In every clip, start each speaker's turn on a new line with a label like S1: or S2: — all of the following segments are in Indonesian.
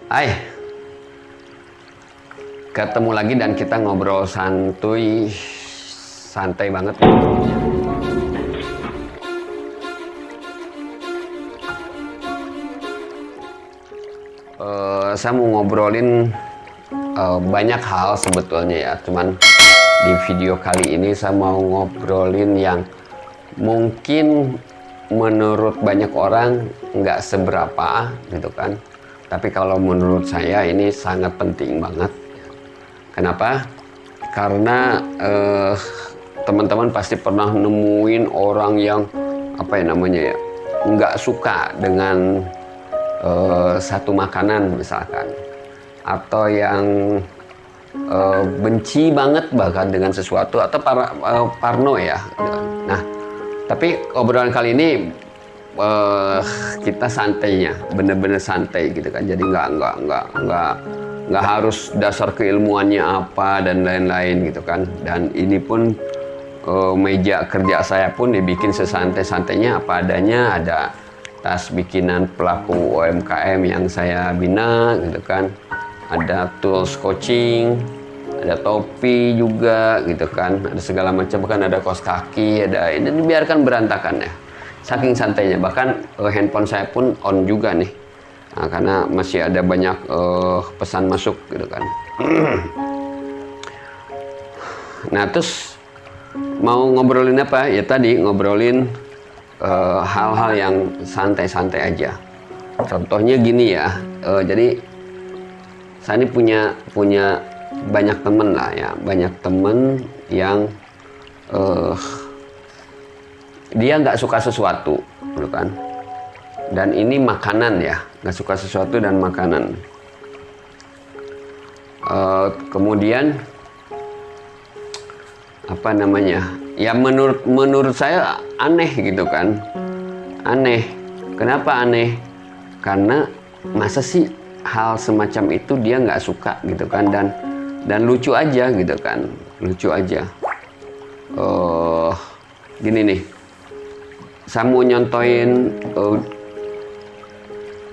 S1: Hai, ketemu lagi dan kita ngobrol santuy, santai banget. Saya mau ngobrolin banyak hal sebetulnya ya, cuman di video kali ini saya mau ngobrolin yang mungkin menurut banyak orang nggak seberapa gitu kan. Tapi kalau menurut saya ini sangat penting banget. Kenapa? Karena teman-teman pasti pernah nemuin orang yang apa ya namanya ya, nggak suka dengan satu makanan misalkan, atau yang benci banget bahkan dengan sesuatu, atau parno ya. Nah, tapi obrolan kali ini kita santainya, bener-bener santai gitu kan. Jadi nggak harus dasar keilmuannya apa dan lain-lain gitu kan. Dan ini pun meja kerja saya pun dibikin sesantai-santainya apa adanya. Ada tas bikinan pelaku UMKM yang saya bina gitu kan. Ada tools coaching, ada topi juga gitu kan. Ada segala macam, bahkan ada kaos kaki, ada ini dibiarkan berantakan ya. Saking santainya, bahkan handphone saya pun on juga nih. Nah, karena masih ada banyak pesan masuk gitu kan. Nah, terus mau ngobrolin apa? Ya tadi ngobrolin hal-hal yang santai-santai aja. Contohnya gini ya, jadi saya ini punya banyak temen lah ya, banyak temen yang dia nggak suka sesuatu, gitu kan? Dan ini makanan ya, nggak suka sesuatu dan makanan. Kemudian apa namanya? Ya menurut saya aneh gitu kan? Aneh. Kenapa aneh? Karena masa sih hal semacam itu dia nggak suka gitu kan? Dan lucu aja gitu kan? Lucu aja. Gini nih. Saya mau nyontoin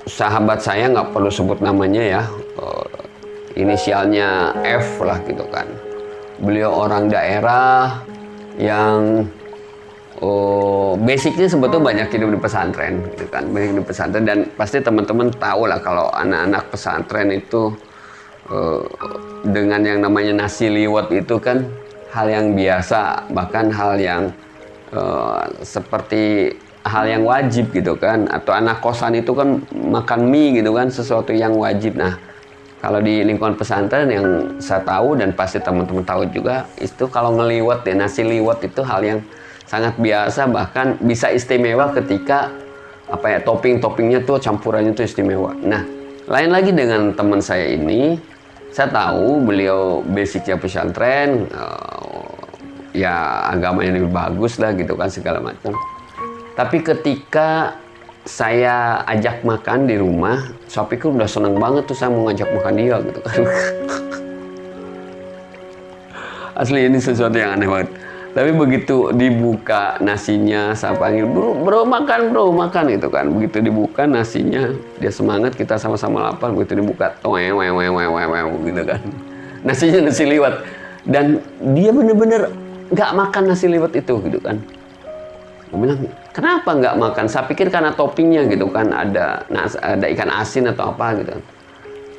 S1: sahabat saya, nggak perlu sebut namanya ya, inisialnya F lah gitu kan. Beliau orang daerah yang basicnya sebetulnya banyak hidup di pesantren gitu kan, banyak di pesantren. Dan pasti teman-teman tahu lah kalau anak-anak pesantren itu dengan yang namanya nasi liwet itu kan hal yang biasa, bahkan hal yang seperti hal yang wajib gitu kan. Atau anak kosan itu kan makan mie gitu kan, sesuatu yang wajib. Nah, kalau di lingkungan pesantren yang saya tahu dan pasti teman-teman tahu juga, itu kalau ngeliwet ya, nasi liwet itu hal yang sangat biasa, bahkan bisa istimewa ketika apa ya, topping-toppingnya tuh campurannya tuh istimewa. Nah, lain lagi dengan teman saya ini, saya tahu beliau basicnya pesantren, ya agamanya lebih bagus lah gitu kan, segala macam. Tapi ketika saya ajak makan di rumah, saya pikir udah seneng banget tuh saya mau ngajak makan dia gitu kan. Asli ini sesuatu yang aneh banget. Tapi begitu dibuka nasinya, saya panggil, bro makan gitu kan. Begitu dibuka nasinya, dia semangat, kita sama-sama lapar. Begitu dibuka, gitu kan. Nasinya nasi liwet. Dan dia bener-bener nggak makan nasi liwet itu gitu kan. Gue bilang, kenapa nggak makan? Saya pikir karena toppingnya gitu kan, ada ikan asin atau apa gitu.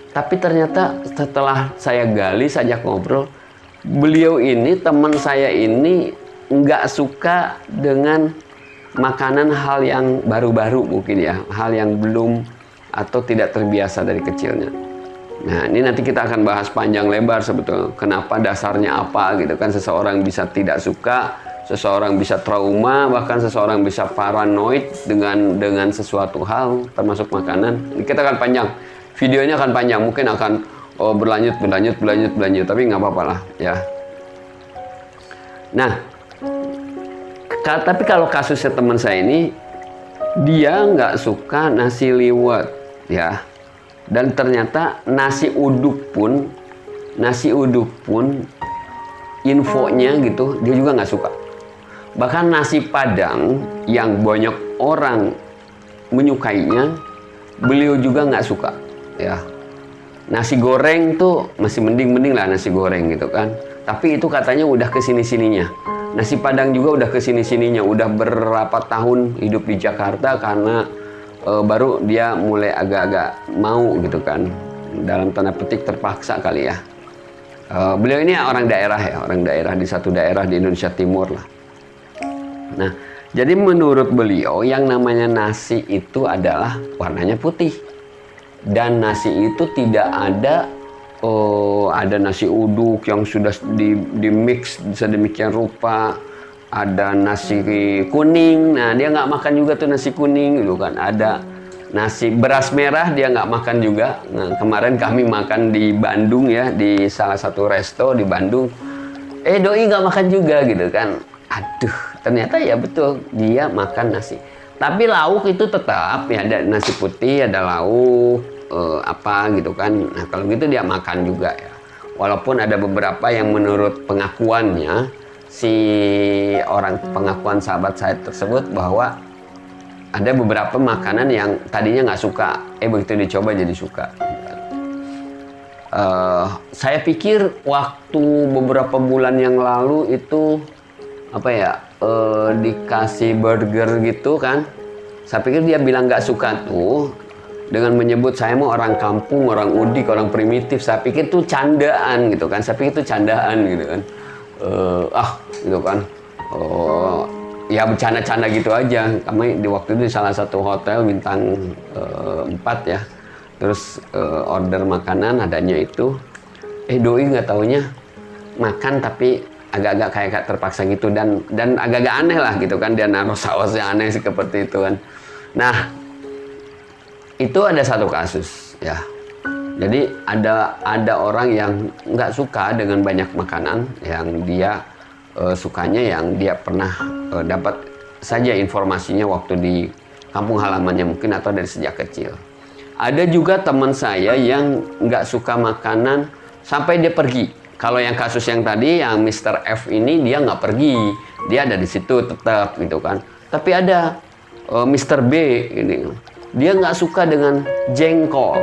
S1: Tapi ternyata setelah saya gali, saya ajak ngobrol, beliau ini, teman saya ini nggak suka dengan makanan hal yang baru-baru mungkin ya, hal yang belum atau tidak terbiasa dari kecilnya. Nah, ini nanti kita akan bahas panjang lebar sebetulnya kenapa, dasarnya apa gitu kan, seseorang bisa tidak suka, seseorang bisa trauma, bahkan seseorang bisa paranoid dengan sesuatu hal termasuk makanan. Ini kita akan panjang, videonya akan panjang, mungkin akan berlanjut, tapi nggak apa-apa lah ya. Nah, tapi kalau kasusnya teman saya ini, dia nggak suka nasi liwet ya. Dan ternyata nasi uduk pun infonya gitu dia juga nggak suka. Bahkan nasi padang yang banyak orang menyukainya, beliau juga nggak suka ya. Nasi goreng tuh masih mending lah nasi goreng gitu kan. Tapi itu katanya udah kesini-sininya. Nasi Padang juga udah kesini-sininya. Udah berapa tahun hidup di Jakarta karena baru dia mulai agak-agak mau gitu kan. Dalam tanda petik terpaksa kali ya. Beliau ini orang daerah ya. Orang daerah di satu daerah di Indonesia Timur lah. Nah, jadi menurut beliau yang namanya nasi itu adalah warnanya putih. Dan nasi itu tidak ada ada nasi uduk yang sudah di mix sedemikian rupa, ada nasi kuning, nah dia nggak makan juga tuh nasi kuning gitu kan, ada nasi beras merah dia nggak makan juga. Nah, kemarin kami makan di Bandung ya, di salah satu resto di Bandung, doi nggak makan juga gitu kan. Aduh, ternyata ya betul dia makan nasi, tapi lauk itu tetap ya, ada nasi putih, ada lauk apa gitu kan. Nah kalau gitu dia makan juga ya, walaupun ada beberapa yang menurut pengakuannya si pengakuan sahabat saya tersebut bahwa ada beberapa makanan yang tadinya nggak suka, begitu dicoba jadi suka. Saya pikir waktu beberapa bulan yang lalu itu apa ya, dikasih burger gitu kan, saya pikir dia bilang nggak suka tuh dengan menyebut saya mau orang kampung, orang udik, orang primitif. Saya pikir itu candaan gitu kan, saya pikir itu candaan gitu kan, gitu kan, ya bercanda-canda gitu aja. Kami di waktu itu di salah satu hotel bintang 4 ya, terus order makanan adanya itu, doi nggak taunya makan tapi agak-agak kayak terpaksa gitu, dan agak-agak aneh lah gitu kan, dia naruh sausnya aneh seperti itu kan. Nah itu ada satu kasus ya, jadi ada orang yang nggak suka dengan banyak makanan yang dia sukanya, yang dia pernah dapat saja informasinya waktu di kampung halamannya mungkin, atau dari sejak kecil. Ada juga teman saya yang nggak suka makanan sampai dia pergi. Kalau yang kasus yang tadi, yang Mr. F ini, dia nggak pergi, dia ada di situ tetap gitu kan. Tapi ada Mr. B ini, dia nggak suka dengan jengkol,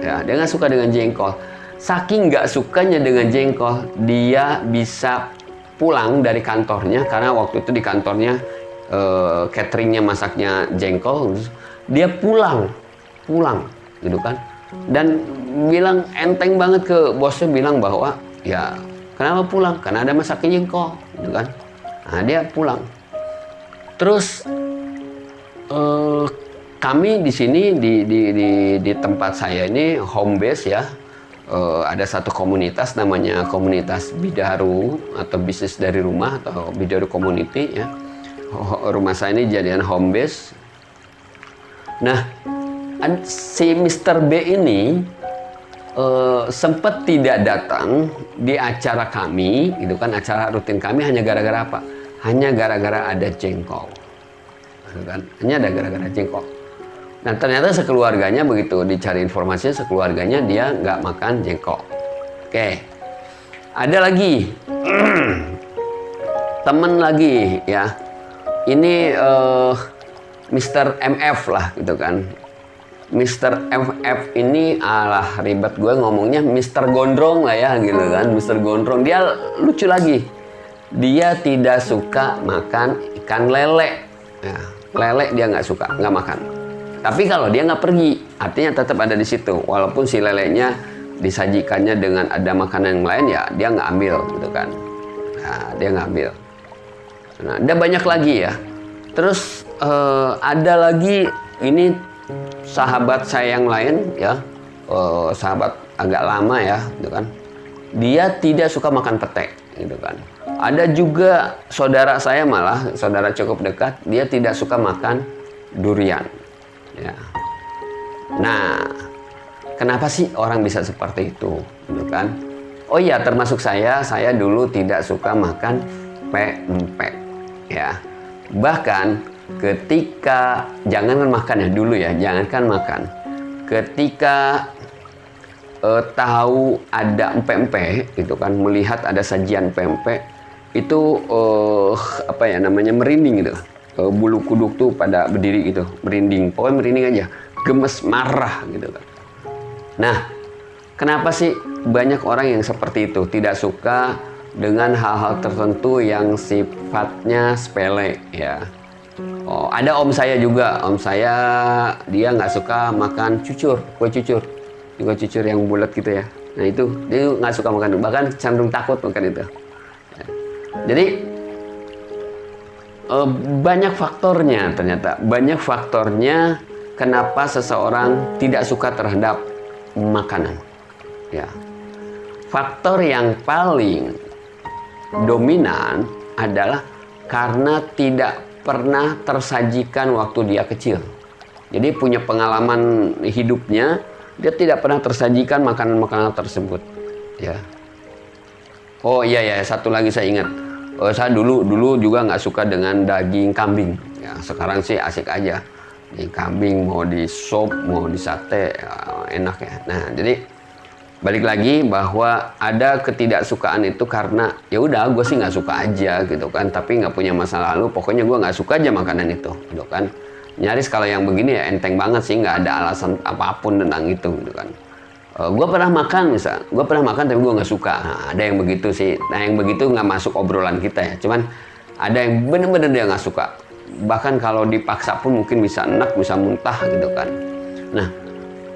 S1: ya, dia nggak suka dengan jengkol. Saking nggak sukanya dengan jengkol, dia bisa pulang dari kantornya, karena waktu itu di kantornya cateringnya masaknya jengkol, dia pulang gitu kan, dan bilang enteng banget ke bosnya, bilang bahwa ya kenapa pulang, karena ada masaknya jengkol gitu kan. Nah dia pulang. Terus kami di sini di tempat saya ini home base ya, ada satu komunitas namanya komunitas Bidaru atau bisnis dari rumah atau Bidaru Community ya. Rumah saya ini jadian home base. Nah si Mr. B ini sempat tidak datang di acara kami gitu kan, acara rutin kami, hanya gara-gara apa? Hanya gara-gara ada jengkol gitu kan, hanya ada gara-gara jengkol. Nah ternyata sekeluarganya, begitu dicari informasinya, sekeluarganya dia nggak makan jengkol. Oke, ada lagi temen lagi ya, ini Mr. MF lah gitu kan. Mr. MF ini alah ribet gue ngomongnya, Mr. Gondrong lah ya gitu kan, Mr. Gondrong. Dia lucu lagi, dia tidak suka makan ikan lele ya. Lele dia nggak suka, nggak makan. Tapi kalau dia nggak pergi, artinya tetap ada di situ. Walaupun si lelenya disajikannya dengan ada makanan yang lain, ya dia nggak ambil gitu kan. Nah, dia nggak ambil. Nah, ada banyak lagi ya. Terus ada lagi ini sahabat saya yang lain ya, sahabat agak lama ya, gitu kan. Dia tidak suka makan pete, gitu kan. Ada juga saudara saya, malah saudara cukup dekat, dia tidak suka makan durian. Ya. Nah, kenapa sih orang bisa seperti itu, gitu kan? Oh iya, termasuk saya dulu tidak suka makan pempek, ya. Bahkan ketika, jangankan makan ya dulu ya, jangankan makan. Ketika tahu ada empek-empek, gitu kan, melihat ada sajian pempek, itu apa ya namanya, merinding gitu. Bulu kuduk tuh pada berdiri gitu, merinding, pokoknya merinding aja, gemes, marah gitu kan. Nah, Kenapa sih banyak orang yang seperti itu, tidak suka dengan hal-hal tertentu yang sifatnya sepele ya. Oh, ada om saya juga, om saya dia nggak suka makan cucur, kue cucur, juga cucur yang bulat gitu ya. Nah itu dia nggak suka makan, bahkan cenderung takut makan itu. Ya. Jadi banyak faktornya ternyata, banyak faktornya kenapa seseorang tidak suka terhadap makanan. Ya, faktor yang paling dominan adalah karena tidak pernah tersajikan waktu dia kecil. Jadi punya pengalaman hidupnya, dia tidak pernah tersajikan makanan-makanan tersebut. Ya. Oh iya ya, satu lagi saya ingat. Saya dulu juga nggak suka dengan daging kambing. Ya, sekarang sih asik aja. Daging kambing mau di sop, mau di sate, ya, enak ya. Nah, jadi balik lagi bahwa ada ketidaksukaan itu karena ya udah gue sih nggak suka aja gitu kan, tapi nggak punya masa lalu, pokoknya gue nggak suka aja makanan itu gitu kan. Nyaris kalau yang begini ya enteng banget sih, nggak ada alasan apapun tentang itu gitu kan. Gue pernah makan misal, gue pernah makan tapi gue nggak suka. Nah, ada yang begitu sih. Nah yang begitu nggak masuk obrolan kita ya, cuman ada yang bener-bener dia nggak suka, bahkan kalau dipaksa pun mungkin bisa enak, bisa muntah gitu kan. Nah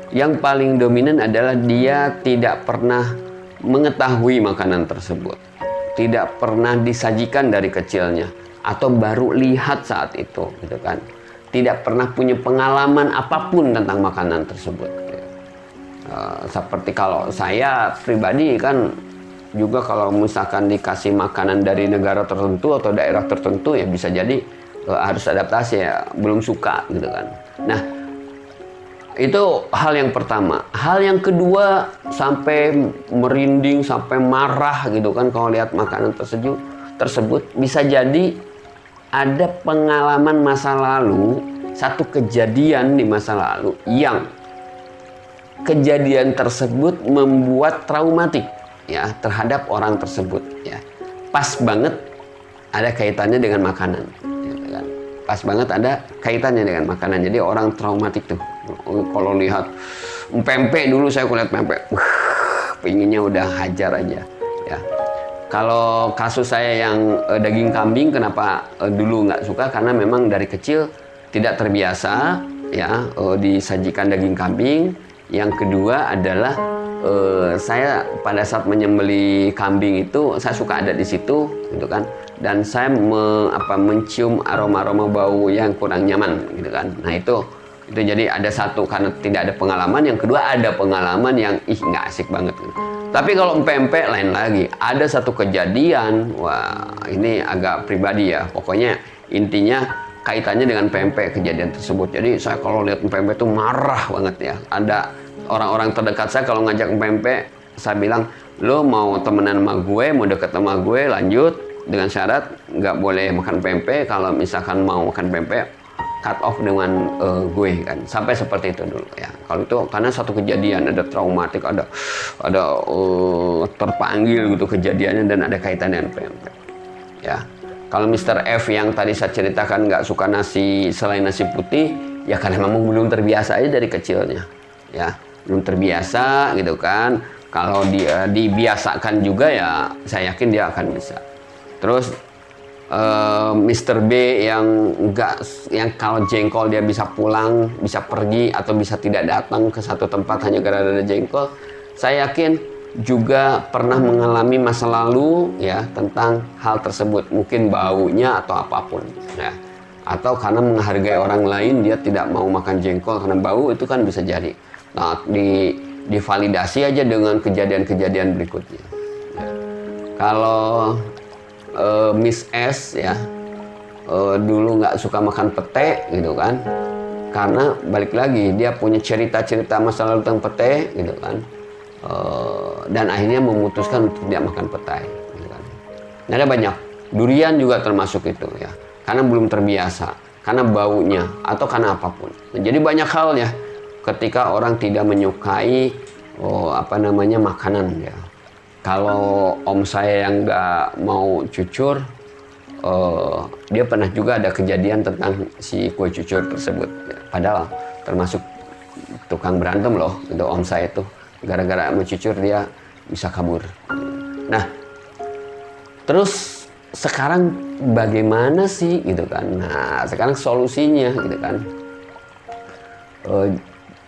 S1: yang paling dominan adalah dia tidak pernah mengetahui makanan tersebut, tidak pernah disajikan dari kecilnya, atau baru lihat saat itu, gitu kan. Tidak pernah punya pengalaman apapun tentang makanan tersebut. Seperti kalau saya pribadi kan juga kalau misalkan dikasih makanan dari negara tertentu atau daerah tertentu ya bisa jadi harus adaptasi ya, belum suka gitu kan. Nah itu hal yang pertama. Hal yang kedua, sampai merinding, sampai marah gitu kan kalau lihat makanan tersebut bisa jadi ada pengalaman masa lalu, satu kejadian di masa lalu yang kejadian tersebut membuat traumatik ya terhadap orang tersebut ya. Pas banget ada kaitannya dengan makanan gitu kan. Pas banget ada kaitannya dengan makanan. Jadi orang traumatik tuh. Kalau lihat pempek, dulu saya kulihat pempek, pinginnya udah hajar aja ya. Kalau kasus saya yang daging kambing, kenapa dulu nggak suka, karena memang dari kecil tidak terbiasa ya disajikan daging kambing. Yang kedua adalah saya pada saat menyembelih kambing itu saya suka ada di situ gitu kan, dan saya mencium aroma-aroma bau yang kurang nyaman gitu kan. Nah itu jadi ada satu, karena tidak ada pengalaman. Yang kedua ada pengalaman yang nggak asik banget gitu. Tapi kalau pempek lain lagi, ada satu kejadian, wah ini agak pribadi ya, pokoknya intinya kaitannya dengan pempek, kejadian tersebut. Jadi saya kalau lihat pempek itu marah banget ya. Ada orang-orang terdekat saya kalau ngajak pempek, saya bilang, lo mau temenan sama gue, mau deket sama gue, lanjut, dengan syarat nggak boleh makan pempek. Kalau misalkan mau makan pempek, cut off dengan gue kan, sampai seperti itu dulu ya. Kalau itu karena satu kejadian, ada traumatik, ada terpanggil gitu kejadiannya, dan ada kaitannya dengan pempek ya. Kalau Mr. F yang tadi saya ceritakan nggak suka nasi selain nasi putih ya, karena memang belum terbiasa aja dari kecilnya ya, belum terbiasa gitu kan. Kalau dia dibiasakan juga ya saya yakin dia akan bisa. Terus Mr. B yang kalau jengkol dia bisa pulang, bisa pergi, atau bisa tidak datang ke satu tempat hanya gara-gara ada jengkol. Saya yakin juga pernah mengalami masa lalu ya tentang hal tersebut, mungkin baunya atau apapun ya. Atau karena menghargai orang lain dia tidak mau makan jengkol karena bau, itu kan bisa jadi. Nah, divalidasi aja dengan kejadian-kejadian berikutnya ya. Kalau Miss S ya dulu nggak suka makan pete gitu kan, karena balik lagi dia punya cerita-cerita masa lalu tentang pete gitu kan, dan akhirnya memutuskan untuk tidak makan pete gitu kan. Nah, ada banyak, durian juga termasuk itu ya, karena belum terbiasa, karena baunya, atau karena apapun. Nah, jadi banyak hal ya ketika orang tidak menyukai makanan ya. Kalau om saya yang nggak mau cucur, dia pernah juga ada kejadian tentang si kue cucur tersebut. Padahal termasuk tukang berantem loh, itu om saya itu. gara-gara mencucur dia bisa kabur. Nah, terus sekarang bagaimana sih gitu kan? Nah, sekarang solusinya gitu kan.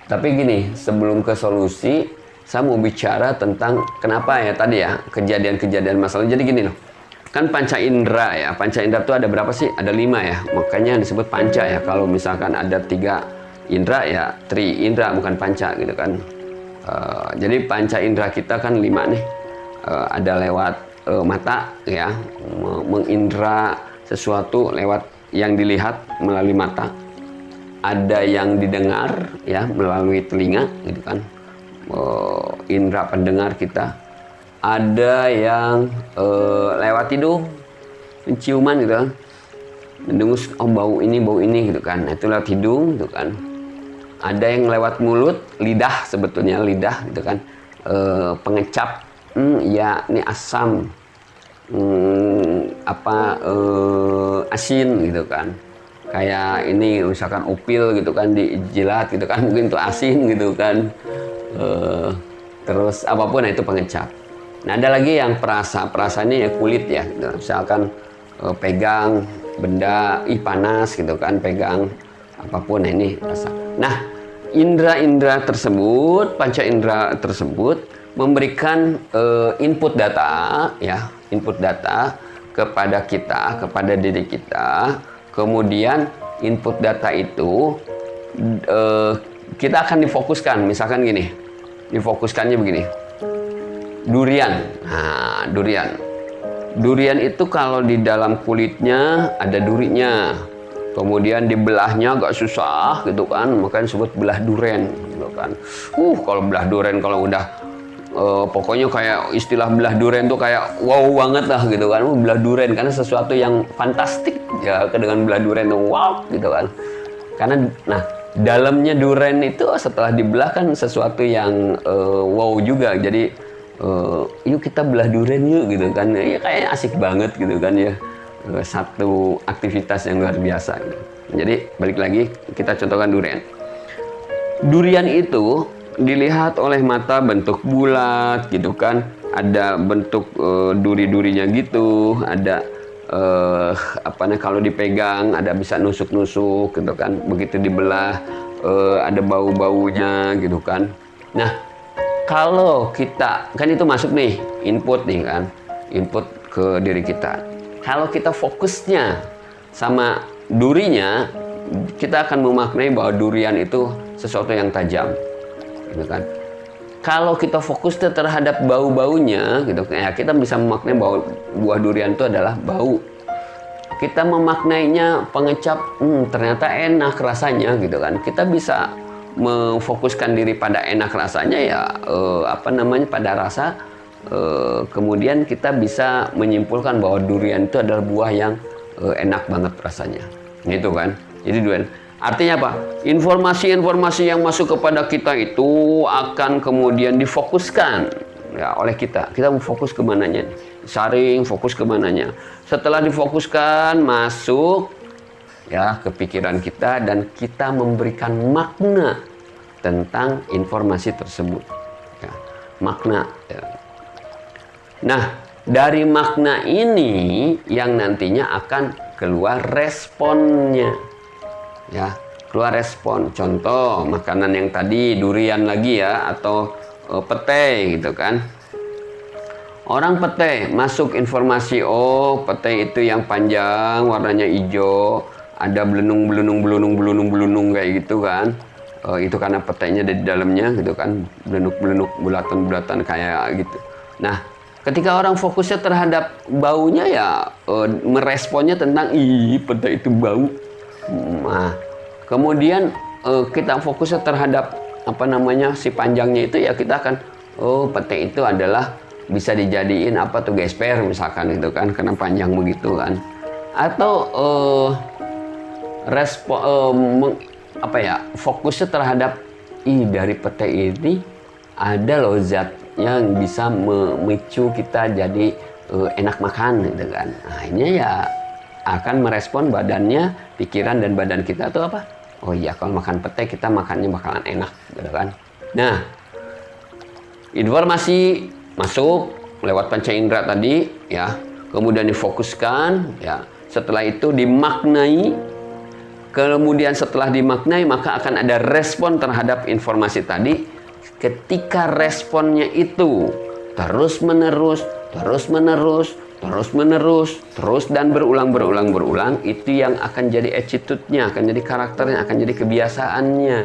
S1: Tapi gini, sebelum ke solusi, saya mau bicara tentang kenapa ya tadi ya kejadian-kejadian masalah. Jadi gini loh, kan panca indera ya. Panca indera itu ada berapa sih? Ada 5 ya. Makanya disebut panca ya. Kalau misalkan ada 3 indera ya tri indera, bukan panca gitu kan. Jadi panca indera kita kan 5 nih. Ada lewat mata ya, mengindra sesuatu lewat yang dilihat melalui mata. Ada yang didengar ya melalui telinga gitu kan, indera pendengar kita. Ada yang lewat hidung, penciuman gitu kan, mendengus, oh bau ini gitu kan. Nah, itu lewat hidung gitu kan. Ada yang lewat mulut, lidah, sebetulnya lidah gitu kan, pengecap, ya ini asam, asin gitu kan. Kayak ini misalkan upil gitu kan, dijilat gitu kan, mungkin itu asin gitu kan. Terus apapun, nah itu pengecap. Nah, ada lagi yang perasa ini ya kulit ya gitu. Misalkan pegang benda, panas gitu kan, pegang apapun, nah ini rasa. Nah, indera-indera tersebut, panca indera tersebut memberikan input data ya, input data kepada kita, kepada diri kita. Kemudian input data itu kita akan difokuskan. Misalkan gini, difokuskannya begini, durian. Nah, durian itu kalau di dalam kulitnya ada durinya, kemudian dibelahnya agak susah gitu kan, makanya disebut belah duren gitu kan. Kalau belah duren, kalau udah pokoknya kayak istilah belah duren tuh kayak wow banget lah gitu kan. Belah duren karena sesuatu yang fantastik ya, dengan belah duren tuh wow gitu kan. Karena nah, dalamnya duren itu setelah dibelah kan sesuatu yang wow juga. Jadi yuk kita belah duren yuk gitu kan. Ya kayak asik banget gitu kan ya. Satu aktivitas yang luar biasa gitu. Jadi balik lagi kita contohkan durian. Durian itu dilihat oleh mata bentuk bulat gitu kan, ada bentuk duri-durinya gitu, ada kalau dipegang ada bisa nusuk-nusuk gitu kan, begitu dibelah ada bau-baunya gitu kan. Nah, kalau kita kan itu masuk nih input nih kan, input ke diri kita. Kalau kita fokusnya sama durinya, kita akan memaknai bahwa durian itu sesuatu yang tajam gitu kan. Kalau kita fokus terhadap bau-baunya gitu ya, kita bisa memaknai bahwa buah durian itu adalah bau. Kita memaknainya pengecap, ternyata enak rasanya gitu kan. Kita bisa memfokuskan diri pada enak rasanya ya, pada rasa. Kemudian kita bisa menyimpulkan bahwa durian itu adalah buah yang enak banget rasanya gitu kan. Jadi durian artinya apa? Informasi-informasi yang masuk kepada kita itu akan kemudian difokuskan ya oleh kita. Kita mau fokus ke mananya? Saring fokus ke mananya. Setelah difokuskan masuk ya ke pikiran kita, dan kita memberikan makna tentang informasi tersebut. Ya, makna. Ya. Nah, dari makna ini yang nantinya akan keluar responnya. Ya, keluar respon. Contoh makanan yang tadi durian lagi ya, atau pete gitu kan. Orang pete masuk informasi, oh pete itu yang panjang warnanya hijau, ada belunung kayak gitu kan. Itu karena petenya ada di dalamnya gitu kan, belunuk bulatan kayak gitu. Nah, ketika orang fokusnya terhadap baunya ya meresponnya tentang pete itu bau. Nah, kemudian kita fokusnya terhadap si panjangnya itu ya, kita akan pete itu adalah bisa dijadiin gesper misalkan gitu kan, karena panjang begitu kan. Atau fokusnya terhadap dari pete ini ada loh zat yang bisa memicu kita jadi enak makan gitu kan. Nah, ini ya akan merespon badannya, pikiran dan badan kita tuh apa? Oh iya, kalau makan pete kita makannya bakalan enak gitu kan. Nah, Informasi masuk lewat panca indera tadi, ya. Kemudian difokuskan, ya. Setelah itu dimaknai. Kemudian setelah dimaknai, maka akan ada respon terhadap informasi tadi. Ketika responnya itu terus-menerus, terus dan berulang, itu yang akan jadi attitude-nya, akan jadi karakternya, akan jadi kebiasaannya.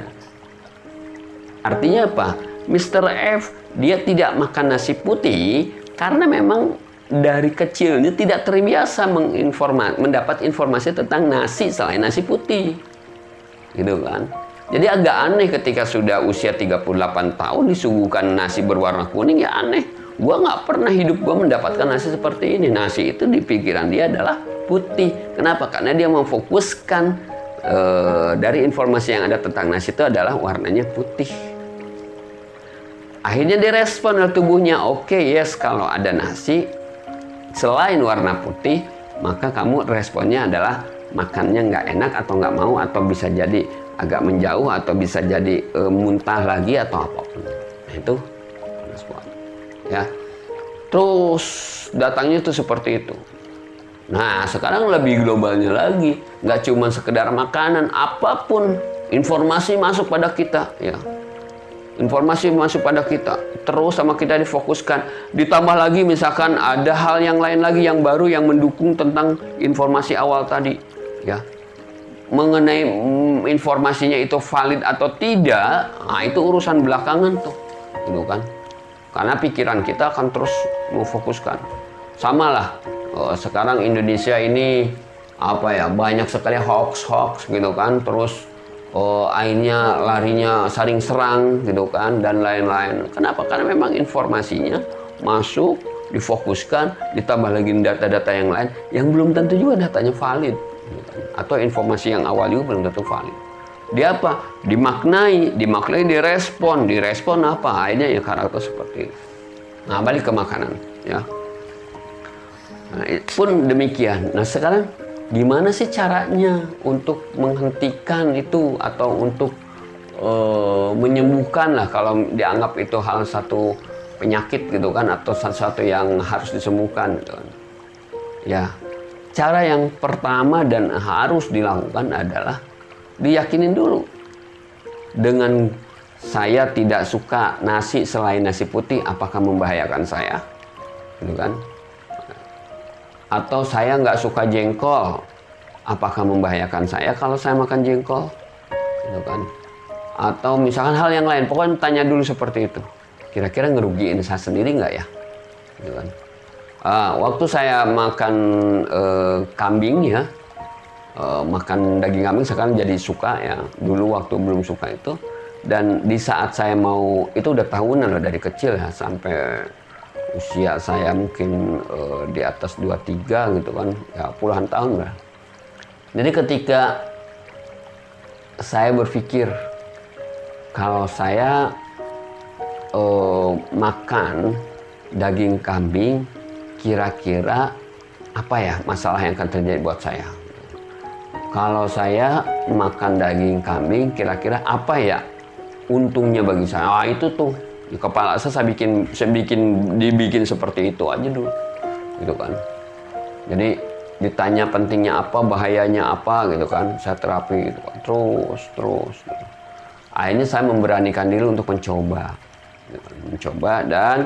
S1: Artinya apa? Mr. F, dia tidak makan nasi putih karena memang dari kecilnya tidak terbiasa mendapat informasi tentang nasi selain nasi putih. Gitu kan? Jadi agak aneh ketika sudah usia 38 tahun disuguhkan nasi berwarna kuning, ya aneh. Gua nggak pernah hidup gua mendapatkan nasi seperti ini. Nasi itu di pikiran dia adalah putih. Kenapa? Karena dia memfokuskan dari informasi yang ada tentang nasi itu adalah warnanya putih. Akhirnya direspon oleh tubuhnya, oke, yes, kalau ada nasi selain warna putih, maka kamu responnya adalah makannya nggak enak atau nggak mau, atau bisa jadi agak menjauh, atau bisa jadi muntah lagi atau apapun. Nah, itu respon. Ya, terus datangnya tuh seperti itu. Nah, sekarang lebih globalnya lagi, nggak cuma sekedar makanan, apapun informasi masuk pada kita, ya. Informasi masuk pada kita, terus sama kita difokuskan. Ditambah lagi misalkan ada hal yang lain lagi yang baru yang mendukung tentang informasi awal tadi, ya. Mengenai informasinya itu valid atau tidak, nah itu urusan belakangan tuh, gitu kan. Karena pikiran kita akan terus memfokuskan. Sama lah, sekarang Indonesia ini apa ya, banyak sekali hoax gitu kan, terus akhirnya larinya saling serang gitu kan, dan lain-lain. Kenapa? Karena memang informasinya masuk, difokuskan, ditambah lagi data-data yang lain yang belum tentu juga datanya valid gitu kan. Atau informasi yang awal juga belum tentu valid. Dia apa? Dimaknai, direspon apa? Akhirnya ya karakter seperti itu. Nah, balik ke makanan, ya. Nah, pun demikian. Nah, sekarang gimana sih caranya untuk menghentikan itu atau untuk menyembuhkan lah, kalau dianggap itu hal satu penyakit gitu kan, atau sesuatu yang harus disembuhkan gitu kan. Ya, cara yang pertama dan harus dilakukan adalah diyakinin dulu. Dengan saya tidak suka nasi selain nasi putih, apakah membahayakan saya? Gitu kan? Atau saya nggak suka jengkol, apakah membahayakan saya kalau saya makan jengkol? Gitu kan? Atau misalkan hal yang lain, pokoknya tanya dulu seperti itu. Kira-kira ngerugiin saya sendiri nggak ya? Gitu kan? Waktu saya makan kambing ya, makan daging kambing sekarang jadi suka ya. Dulu waktu belum suka itu, dan di saat saya mau, itu udah tahunan loh, dari kecil ya, sampai usia saya mungkin di atas 23 gitu kan, ya puluhan tahun lah. Jadi ketika saya berpikir kalau saya makan daging kambing, kira-kira apa ya masalah yang akan terjadi buat saya? Kalau saya makan daging kambing, kira-kira apa ya untungnya bagi saya? Itu tuh di kepala saya dibikin seperti itu aja dulu, gitu kan. Jadi ditanya pentingnya apa, bahayanya apa, gitu kan. Saya terapi gitu kan, terus. Gitu. Akhirnya saya memberanikan diri untuk mencoba, gitu kan. Mencoba dan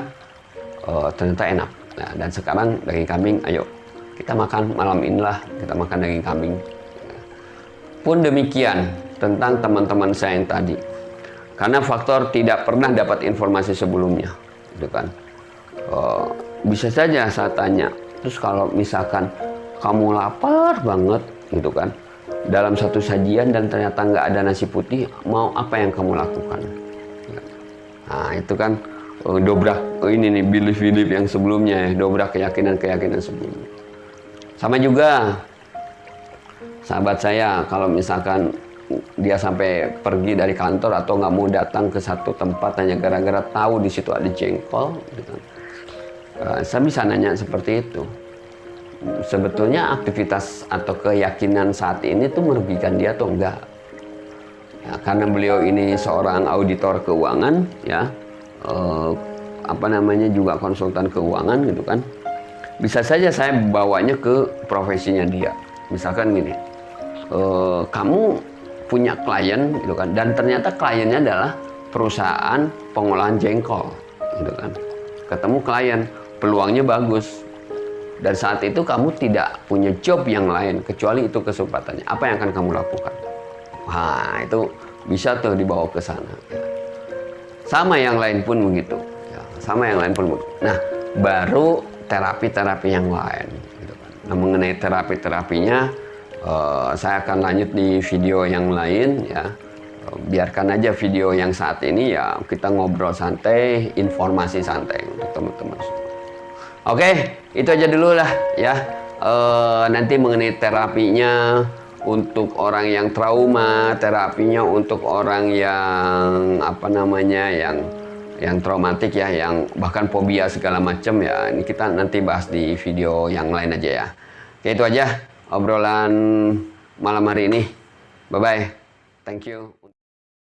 S1: ternyata enak. Nah, dan sekarang daging kambing, ayo kita makan malam inilah, kita makan daging kambing. Pun demikian tentang teman-teman saya yang tadi. Karena faktor tidak pernah dapat informasi sebelumnya, gitu kan. Bisa saja saya tanya, terus kalau misalkan kamu lapar banget, gitu kan, dalam satu sajian dan ternyata nggak ada nasi putih, mau apa yang kamu lakukan? Nah, itu kan dobrak ini nih, belief yang sebelumnya ya, dobrak keyakinan sebelumnya. Sama juga sahabat saya, kalau misalkan dia sampai pergi dari kantor atau nggak mau datang ke satu tempat hanya gara-gara tahu di situ ada jengkol, gitu. Saya bisa nanya seperti itu. Sebetulnya aktivitas atau keyakinan saat ini tuh merugikan dia atau enggak? Ya, karena beliau ini seorang auditor keuangan, ya, apa namanya juga konsultan keuangan gitu kan, bisa saja saya bawanya ke profesinya dia. Misalkan gini, kamu punya klien gitu kan, dan ternyata kliennya adalah perusahaan pengolahan jengkol gitu kan. Ketemu klien, peluangnya bagus, dan saat itu kamu tidak punya job yang lain kecuali itu kesempatannya. Apa yang akan kamu lakukan? Wah, itu bisa tuh dibawa ke sana. Sama yang lain pun begitu. Sama yang lain pun begitu. Nah, baru terapi-terapi yang lain. Gitu kan. Nah, mengenai terapi-terapinya, saya akan lanjut di video yang lain ya. Biarkan aja video yang saat ini ya kita ngobrol santai, informasi santai untuk teman-teman semua. Oke, itu aja dulu lah ya. Nanti mengenai terapinya untuk orang yang trauma, terapinya untuk orang yang apa namanya yang traumatik ya, yang bahkan fobia segala macam ya. Ini kita nanti bahas di video yang lain aja ya. Oke, itu aja obrolan malam hari ini. Bye bye. Thank you.